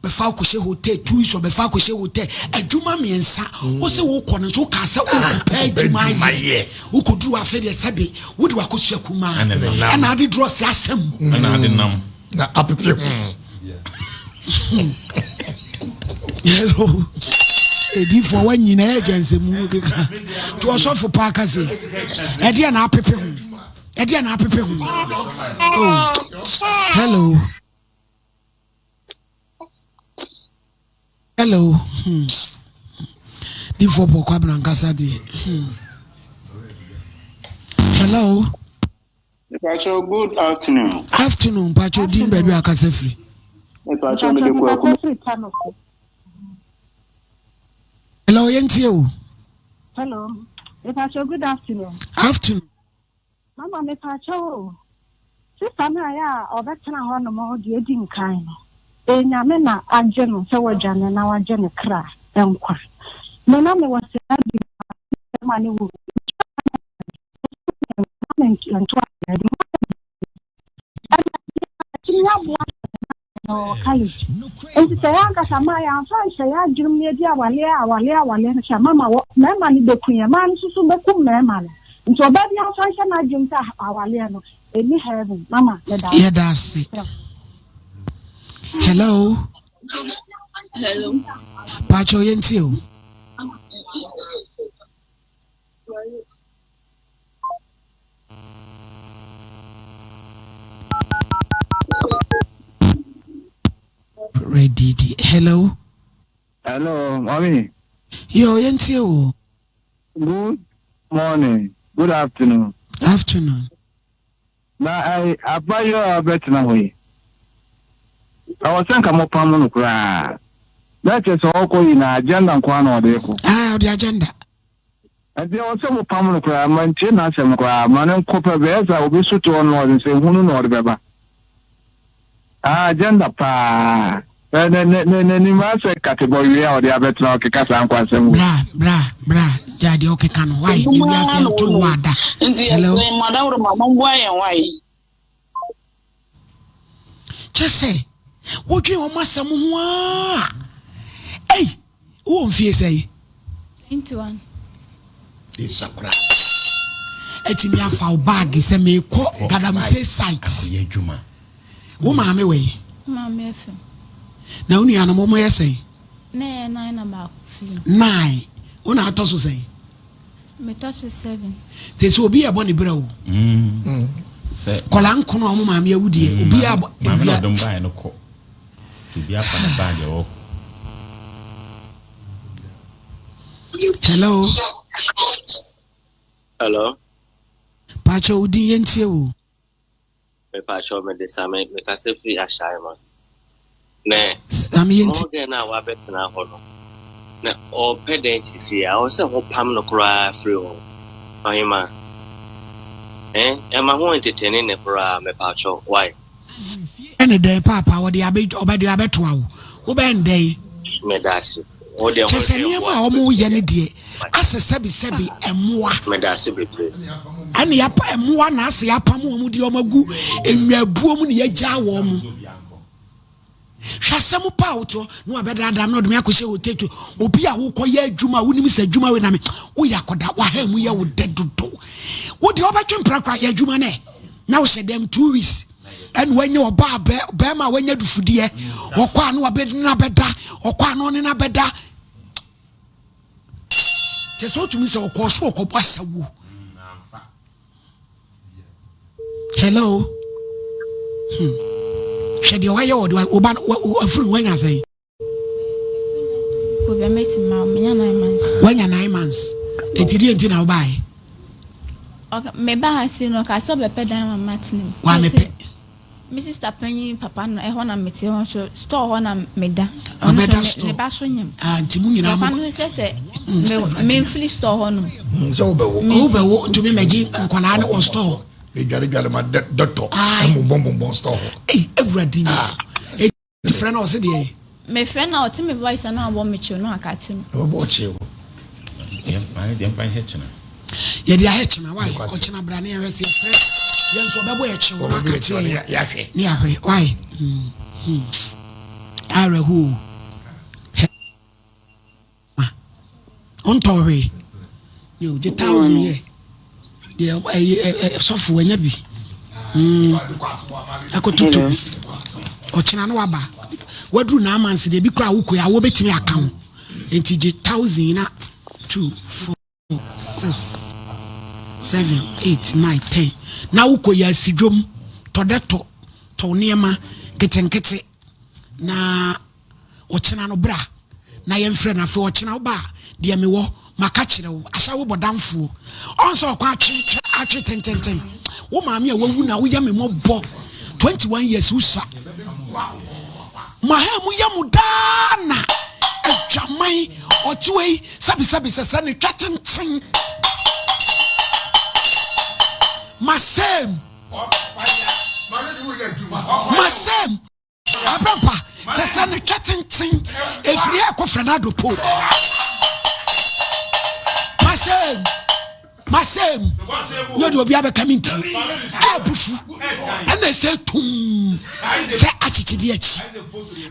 be fa ko she hotel tu so be fa ko she hotel adwuma miensa wo se wo ko ne so ka sa o pa adwuma ye wo ko du afede sabe wo de wakosua kuma ana ade draw se asem ana ade nam na apepe hello edi for one nyina agency mu keka to osofo pa aka se edi na apepe hu oh hello di for boko abnankasa di hello Pacho, good afternoon. Pacho, din baby akasa free. Pacho, me lekwa. Hello, Yentio. Hello. Pacho, good afternoon. Mama, me Pacho. Sister na ya obetena ho no mo de edi nkan no. Nyame na agye no se wajane na wagye ne kra enkwa. Me na me wose adi ma ne wo. Enti se ya nkasa ma ya anfa se ya adwum ne di awale na sha mama wo mema ni bekunya ma nsusu bekum mema no nti obadi anfa se na adwum ta awale no eni heaven mama le da yeah that's it. Hello Hello. Pacho yentio. Ready. Hello. Hello, mommy. Yo yentio. Good morning. Good afternoon. Afternoon. I buy your bet now. I was saying come up on the cry. That is all in agenda and quan or the agenda. And there was some permanent cry, maintenance and cry, man and copper bears. I will be so to honor and say, who know the baby. Agenda pa. Ni mase category or the other talk kasa kwasem. Bra. Jadi okay kan why? You are saying to wada. Hello. Madam mama boy and why? Just say, what you want some Hey, who on fear say? Into one. This sakura. Eti mi afa bag is a me ko gadam say site. Ye juma. Wo ma me we. Mama FM. Na unu ya no mo say. Ne 9 about 9. Una atoso say. Me toso 7. Te so obi e bo ne bra o. Say kola nkono o ma me awudie obi a ma me dom ba no ko. To be up on the bag o. Hello. Hello. Pacho udi yentie o. Me pacho me de same me ka se fi ashaiman. Ne. Am yenti. Mo ge na wa betina ho no. Ne o pedenti si a o se ho pam no kra free ho. Oyima. E ma ho entertain ne kra me pacho why? Ene dey papa wo de obade abeto awo. Wo ben dey. Me dasi. O de ho. Chese ni ma o mo ye ne de. Ase sebi emoa. Me dasi bebre. Ani ya pa emoa na ase ya pam o mu de o magu enwabuo mu ne ya gya wo mu. Hwasem pa auto no abeda adam no de me akose hotetu obi a wo koye adwuma wo nim se adwuma we na me wo yakoda wa ha mu ye wo dedodo wo de obetwe mprakra ye adwuma ne na wo se dem 2 weeks and when you oba be ma wanya dufudie okwa no abeda na beda okwa no ne na beda te so tumi se okọ so okọ asawo. Hello. Shedi why you oba afuru wanya say ko be meti ma me 9 months wanya 9 months etiri enti na obai okay me ba ha si no ka so be pedan mama tini wa me pe my sister penny papa no e ho na meti ho so store ho na meda me ba so nyam anti mu nyina papa no se me free store ho no so obewo to me meji nkwala na store Ejare ma doctor emu bon store. Everybody. E friend o se de. Me friend na o ti me voice na wo me chi no akati no. O bo chi o. Dem pan hechina. Ye de hechina why? O china brane ya wese friend. Yen so bebo ye chi o akati ya hwe. Ni ahwe why? Are who? On tori. You the 1,000 here. Sofu wanya bi akotutu ochina no waba wadru na amanse de bi kra woko ya wo betimi account enti je 1,000 na 2 4 6 7 8 9 10 na woko ya sidwom todeto to niema ketenkete na ochina no bra na yemfre na fe ochina ba de me wo maka kire wo asha wo bodamfo onso kwa atwe tententen wo maami a wawu na wo ya me mobo 21 years usa mahemu ya mudana adwamai otiwei sabi sesa ne twatenten masem abampa sesa ne twatenten efiri akofrenado po Masem no do obi abeka minti abufu and say tum say achichidi achi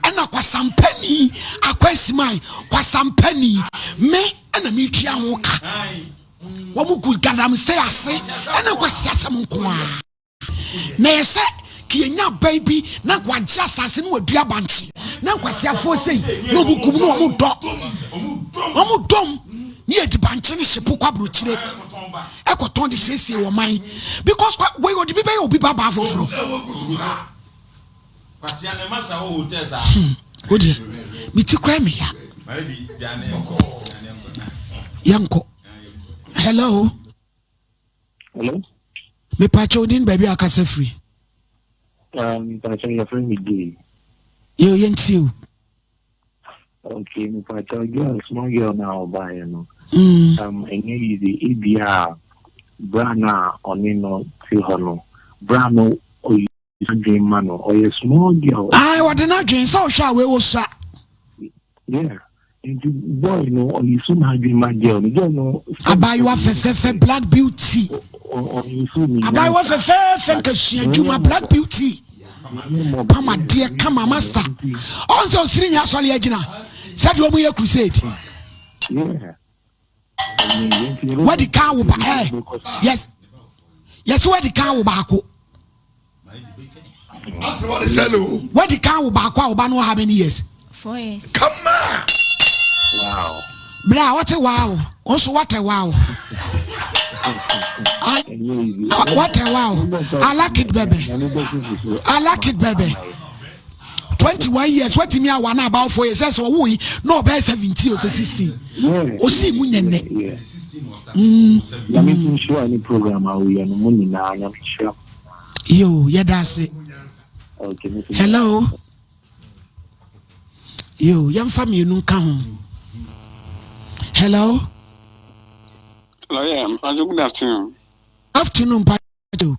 and akwasampani akwasimai kwasampani me and me twa ho ka wo mu ku gadam say ase and akwasiasam nko a na yese Kenya baby, na kwa just as in what dear banchi. Na kwa siafo say, no bukum no omu dom. Near the banchini shepuka bruchile. Eko tondi sesi wa mai. Because we would be by Obiba Bafo. Good dear. Miti crime here. Yanko. Hello. Hello. Me pacho din baby akase free. Pacho your friend with you. You yentiu. Okay, me pacho girl, small girl now by you. And you the EBR Brana Onino Tihono. Brano or you dream man or a small girl. I want to not dream so shall we was yeah. And you boy no or you soon have been my girl. You don't know about you have a black beauty. Or you soon about what a fair fantasy and you my black beauty. Come my dear, come my master. Also 3 years only agina. Said you a crusade. Yeah. Where the car will buy? Yes. Yes, where the car will back? Where the car will back? How many years? 4 years. Come on. Wow. Blah, what a wow. Also, what a wow. What a wow. I like it, baby. I like it, baby. 21 years, what me one about 4 years, so we no about 17 or 16. O see munyene. Ya me sure any program we are money na ya me sure. Yo, yeah that's it. Okay. Hello. Yo, yam family nu ka ho. Hello. Hello, yeah, good afternoon. Afternoon, Pato.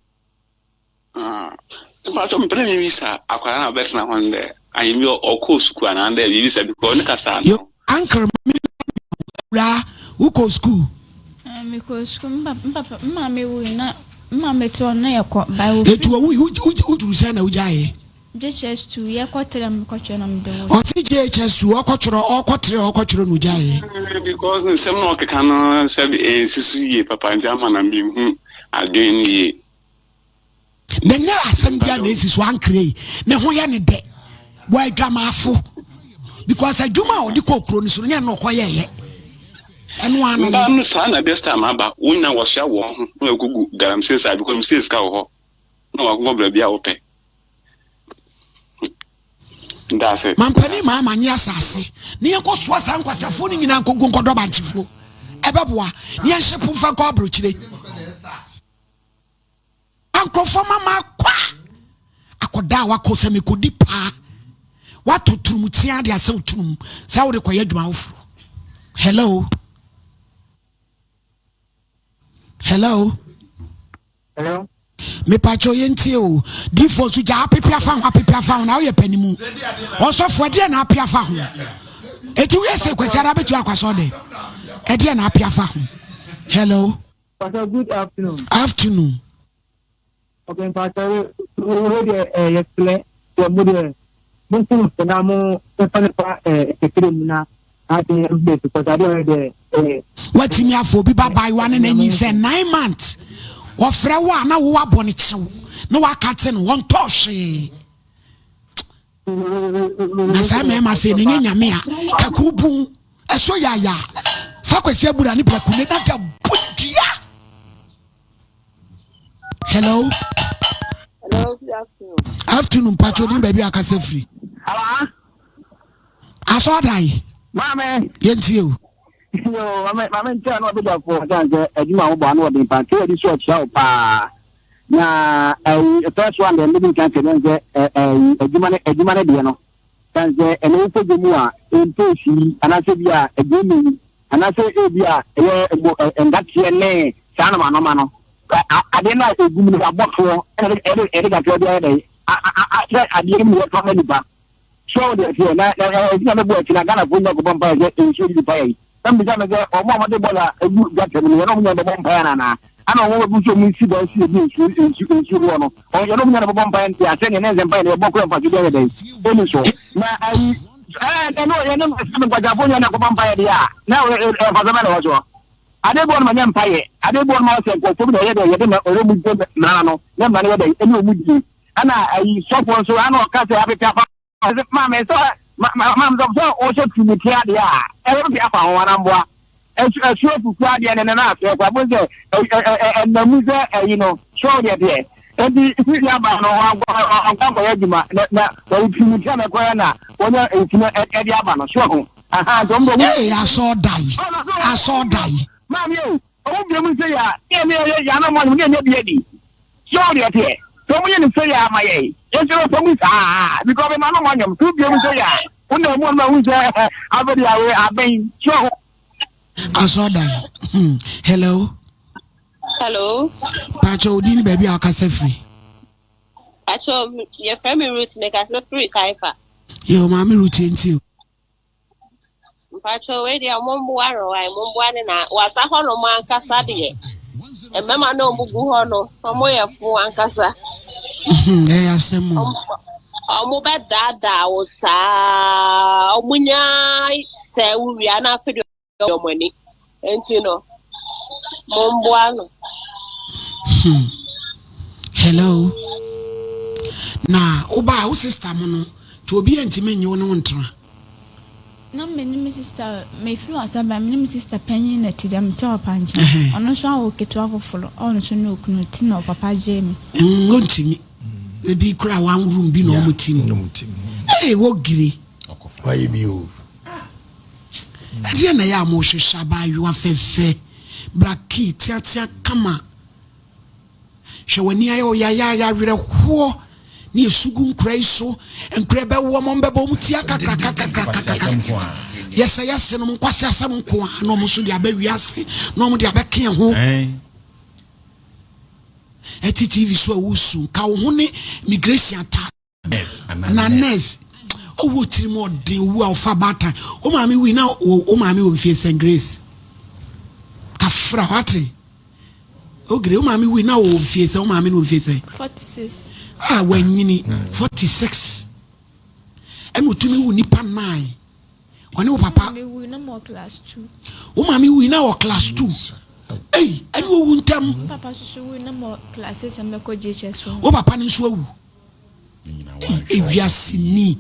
Pato, I'm pretty visa. I can't have better one there. I am your or school and there visa because Nicasa. Yo, Uncle, who go school? Because Papa, Mammy will not, Mammy to an air caught by who send a jay. JHS to Yakotam Cotton on the or JHS to Ocotra Nujay. Because the same can say, Sissy, Papa and German and being are doing ye. Then there are some is one cray. Now, why any day? Why drama full? Because I do my own cockroach, no, no, quiet. And one son, best time about when I was shower, no good, that I'm says I become still scout. No, I won't be out there. That's it. Mampani mama nyasase. Ni enko swasa nkwasa foni nyina nko gonko do banchifo. Ebeboa, ni enhye pumfa ko abrochire. Anko foma ma kwa. Akoda wa ko se me kodi pa. Wa toturum tia de ase oturum. Sa wo de koye adwuma ofuro. Hello. Hello. Hello. Me pacho yenti o di for su ja apia fa na o ye panimu o so for de na apia fa ho eti we se kwetara betu akwaso de e de na apia fa ho. Hello. Pastor, good afternoon. Afternoon. Okay, Pastor, we dey explain to me Muslim na mo pa na ati be because I don't what me afo bi baba one na nyi say 9 months. Wofre wa na wo abone chew na wakate no won toshe na sa me ma se ne nyame a kakubu eso yaya fa kwese abura ni braku ne na da budia. Hello, Hello. good afternoon. Afternoon, Pacho din baby akase free. Hello. Aso dai Mama. Yenti o. Yo, mama tell no be for dance aduma wo ba no dey pa ke di so cha pa na first one the living can say aduma ne de no kan say eno ko demu a ento shi anase bi a edumi anase e bi a endatie ne sana ma no ade na egum no abofo e ga to dey dey ade mu wo to ni ba so de fe na me bo ti na Ghana fo nya ko bomba je enshi di pa yi some of them say, "Oh, mama, they bola a good got them. You don't know the bomb I don't want to show me see the issue in one. Or you don't know the bomb and they are sending them by the book for today. Only so. Now, I know you know something about Japan and Bomba. Now, for the matter also. I didn't want my empire. I didn't want myself for the other. You didn't know, no, no, no, no, no, ana ayi support so ana ka say abeka fa mama so mama so o se tumuti ade a e be afa ho anamboa esu fufu ade ne na afi kwa bo se na mu se you know show there ebi isi ya ba no agwa ya juma na o tumuti na ko na onya etino edi aba no show ho aha dombo eh aso dai mami o bi mu se ya ya na mo ne bi edi show there so we say ya my eh just for me because me no want you to be able to say ya una mo na we say abodi awe aben sure asoda hello pacho odini baby akase free pacho your family root make us not free kaifa yo mami root enti pacho we dia mombo aro ai mombo ane na wasa hono ma nkasa de emema na omugu hono omo ye fu ankasa asemo omo be dada o sa omunya se wi ana fedi omani enti no mombo ano hello na oba o sister mo no to obi entime nyi wo no ntra na me sister me flu asaba me sister penny na tidam to panche ono so awo ketu afoforo ono so no okunu ti na papa jemi ngontimi ebi kura one room bi no mutim eh wo gire why bi o ade na ya mo hwehwa ba yo afefe black key tia kama hwewani ayo ya were ho ni esugu nkrai so nkrai be wo mo mbebo mu tia kakaka yes no nkwase asam nko no mo so dia ba wiase no mo dia ba ke ho TV so awusu ka wo ne migration attack na nurse o wo tiri mo de wu alfa bata o ma mi wi na o ma mi o fie St Grace ka fra wate o gre o ma mi wi na o fie se o ma mi no fie se 46 wanyini 46 eno tumi wu nipa 9 woni wo papa me wi na mo class 2 o ma mi wi na o class 2 eh eno wu ntam papa so wi na mo classes am ko JHS o papa ni so awu ewiase ni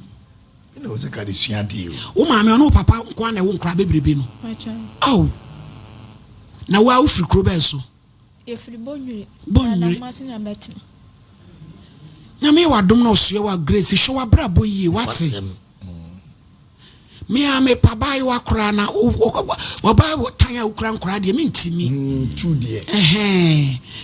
ina o se ka de suade o ma mi ono papa nko na wo nkra bebrebe no oh na wa u free krobe so e free bonwire na ma sin abet na me wa dom na oso wa grace show wa bra boyi wate me ame pabai wa kra na wa ba tan ya ukra nkra de me ntimi tu de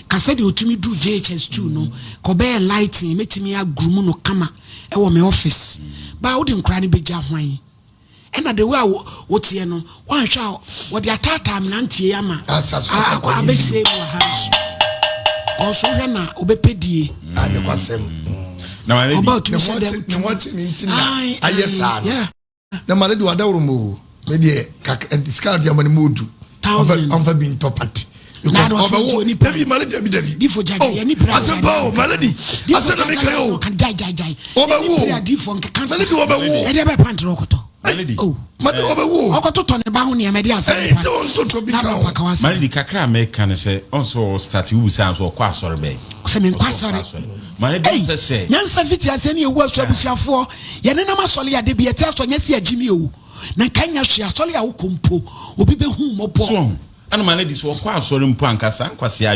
kase de otumi du JHS2 no ko be lighting metimi agrumu no kama e wo me office ba wo de nkra ne beja hwan ena de wa wo tie no wan hwa wo de atata mnantie ya ma akwa be se mu ha so hwe na obepedie ane kwasem na ma about ne what ni ntina ayesa na ma de wada woromo me de discard dia mani modu on bin property na do to David malady difo jaja ya ni pra asembo malady asena me kayo kan jai obawo ya difo nka kan malady obawo e de be pantro koto malady malady obawo okoto to ne ba ho ne me de asem eh so on to bi ka malady kakra America ne say on so start we say so kwa sori be se me kwa sori malady say nyansa fiti aseni ewu asu abusiafo ye ne na masoli ya de bi ete aso nyasi agimi ewu na kanya hwe asoli ya wokompo obi be hu mobo so ana malady so kwa asori mpo ankasa nkwase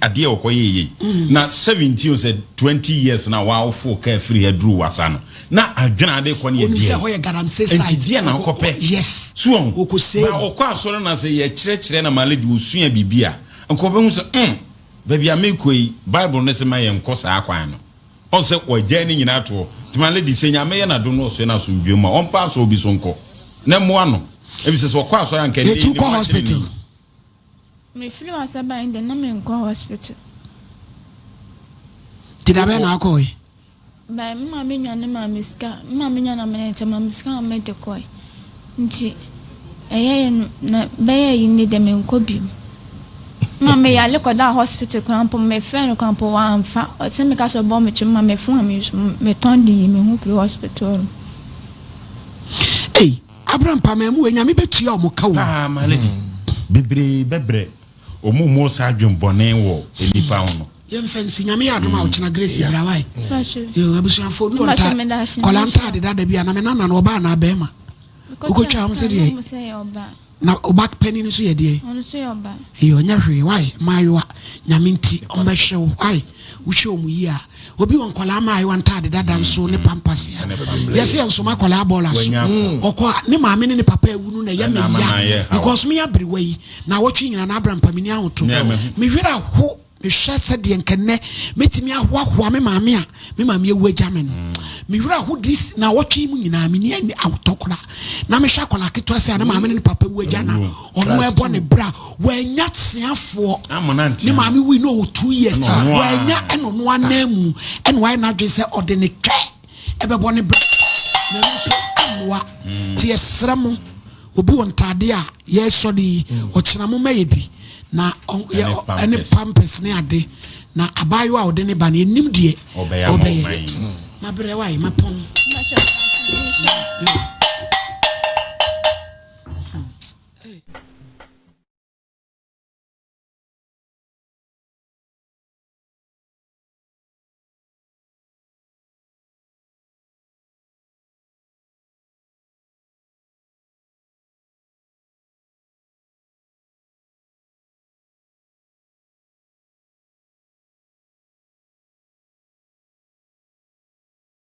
ade okoyeye na 17 said 20 years na wa ofo ka free adru wasano na adwena ade ko ne ye die ho ye garamse side enti na okope yes so okose ba okwa asori na se ye kire na malady osua bibia nkobe hu so baby amekoi bible ne se ma ye nkosa akwan no on se oja ni nyina to ti malady se nya me ye na do no so na so ndwema on pa so obi so nko na mo ano ebi se so okwa asori anka ni hospital me flu asaba in the na me nko hospital tidabe na akoi ba mama me nwa ne mama ska mama me nwa na me nche mama ska me de koi nti eye na ba ye ni de me nko bi mama ya le ko da hospital kampo me friend kampo wa amfa o se me ka so bo me chi mama me fun me ton di me hu pro hospital eh Abraham pamamu enya me betua o mo ka wo malady bebre omumo sa adwembone wo enipa ho no yem fancy nyame adom a ochena grace bra why yo abusuafo no nta kolanta de dada bia na me nana no oba na be ma ukotwa ho se de na obak penny so ye de ono so ye oba yo nya hwe why mayoa nyame nti ombehwe why wo hwe omu yi a obi won kola mayoa nta de dada nso ne pampas ya yes ye nso ma kola bola so okwa ne maame ne papa ewunu na ye me ya because me abrewa na wotwe nyina na abram pamini ahoto me hwera ho me hwese de nkene metimi ahoahoa me maame a me maame ewu agya me hwera ho dis na wotwe mu nyina me ni ani awotokora na me hwa kola keto ase na maame ne papa ewu agya na ono ebo ne bra wanya teafo ne maame wi no 2 years wanya eno no anamu eno why na dwe se ode ne twa ebebo ne bra na so amwa ti esramo obi won tade a ye sodi ochena mo mayedi na ene pampers ne ade na abayo a ode ne ba na enim de obeye ma bre why ma pon